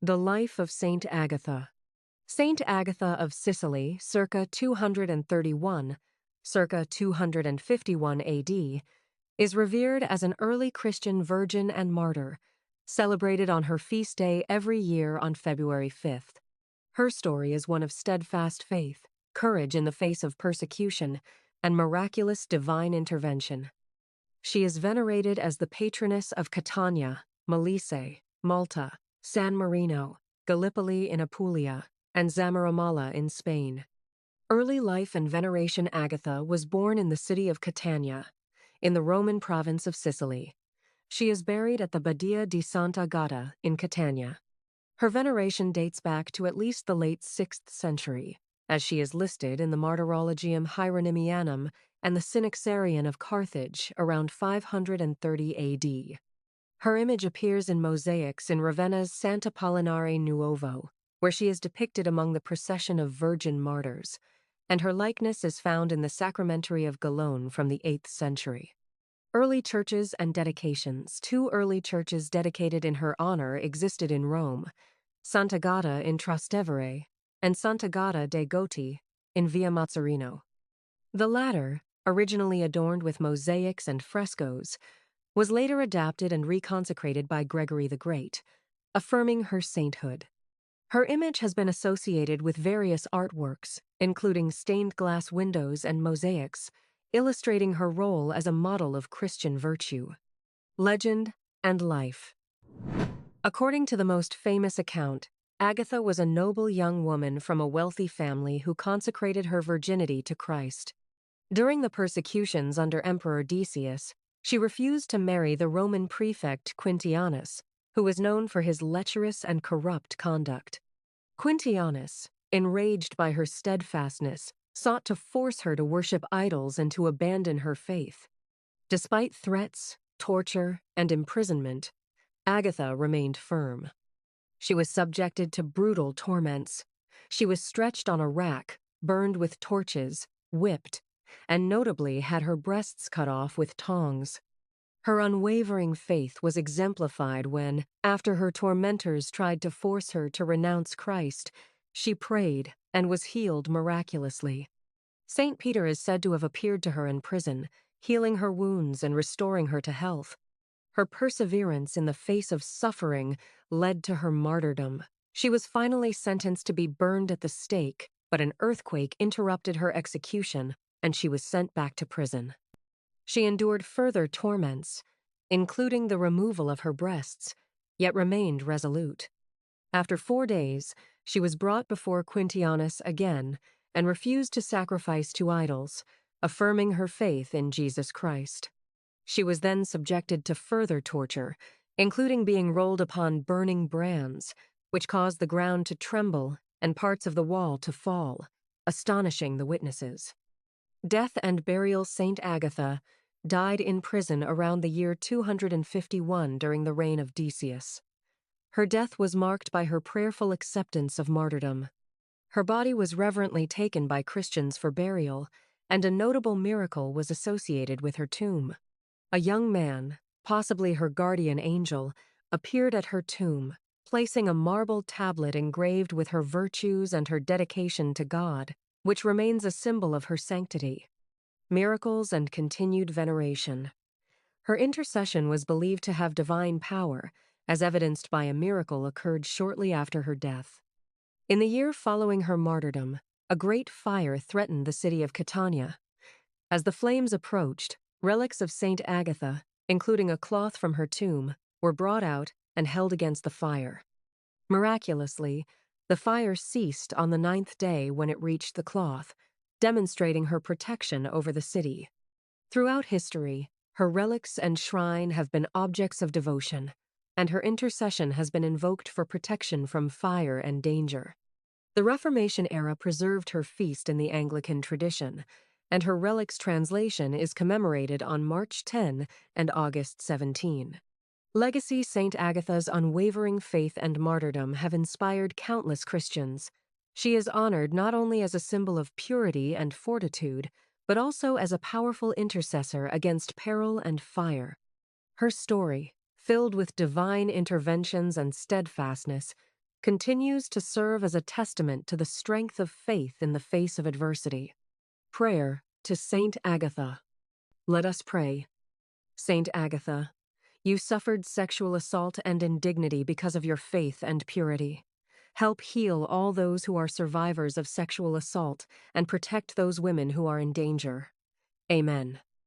The life of Saint Agatha. Saint Agatha of Sicily, circa 231, circa 251 AD, is revered as an early Christian virgin and martyr, celebrated on her feast day every year on February 5th. Her story is one of steadfast faith, courage in the face of persecution, and miraculous divine intervention. She is venerated as the patroness of Catania, Molise, Malta, San Marino, Gallipoli in Apulia, and Zamoramala in Spain. Early life and veneration. Agatha was born in the city of Catania, in the Roman province of Sicily. She is buried at the Badia di Sant'Agatha in Catania. Her veneration dates back to at least the late 6th century, as she is listed in the Martyrologium Hieronymianum and the Synaxarion of Carthage around 530 AD. Her image appears in mosaics in Ravenna's Sant'Apollinare Nuovo, where she is depicted among the procession of virgin martyrs, and her likeness is found in the Sacramentary of Gallone from the 8th century. Early churches and dedications. 2 early churches dedicated in her honor existed in Rome, Sant'Agatha in Trastevere and Sant'Agatha dei Goti in Via Mazzarino. The latter, originally adorned with mosaics and frescoes, was later adapted and reconsecrated by Gregory the Great, affirming her sainthood. Her image has been associated with various artworks, including stained glass windows and mosaics, illustrating her role as a model of Christian virtue. Legend and life. According to the most famous account, Agatha was a noble young woman from a wealthy family who consecrated her virginity to Christ. During the persecutions under Emperor Decius, she refused to marry the Roman prefect Quintianus, who was known for his lecherous and corrupt conduct. Quintianus, enraged by her steadfastness, sought to force her to worship idols and to abandon her faith. Despite threats, torture, and imprisonment, Agatha remained firm. She was subjected to brutal torments. She was stretched on a rack, burned with torches, whipped, and notably had her breasts cut off with tongs. Her unwavering faith was exemplified when, after her tormentors tried to force her to renounce Christ, she prayed and was healed miraculously. Saint Peter is said to have appeared to her in prison, healing her wounds and restoring her to health. Her perseverance in the face of suffering led to her martyrdom. She was finally sentenced to be burned at the stake, but an earthquake interrupted her execution, and she was sent back to prison. She endured further torments, including the removal of her breasts, yet remained resolute. After 4 days, she was brought before Quintianus again and refused to sacrifice to idols, affirming her faith in Jesus Christ. She was then subjected to further torture, including being rolled upon burning brands, which caused the ground to tremble and parts of the wall to fall, astonishing the witnesses. Death and burial. Saint Agatha died in prison around the year 251 during the reign of Decius. Her death was marked by her prayerful acceptance of martyrdom. Her body was reverently taken by Christians for burial, and a notable miracle was associated with her tomb. A young man, possibly her guardian angel, appeared at her tomb, placing a marble tablet engraved with her virtues and her dedication to God, which remains a symbol of her sanctity. Miracles and continued veneration. Her intercession was believed to have divine power, as evidenced by a miracle occurred shortly after her death. In the year following her martyrdom, a great fire threatened the city of Catania. As the flames approached, relics of Saint Agatha, including a cloth from her tomb, were brought out and held against the fire. Miraculously, the fire ceased on the 9th day when it reached the cloth, demonstrating her protection over the city. Throughout history, her relics and shrine have been objects of devotion, and her intercession has been invoked for protection from fire and danger. The Reformation era preserved her feast in the Anglican tradition, and her relics translation is commemorated on March 10 and August 17. Legacy. Saint Agatha's unwavering faith and martyrdom have inspired countless Christians. She is honored not only as a symbol of purity and fortitude, but also as a powerful intercessor against peril and fire. Her story, filled with divine interventions and steadfastness, continues to serve as a testament to the strength of faith in the face of adversity. Prayer to Saint Agatha. Let us pray. Saint Agatha, you suffered sexual assault and indignity because of your faith and purity. Help heal all those who are survivors of sexual assault and protect those women who are in danger. Amen.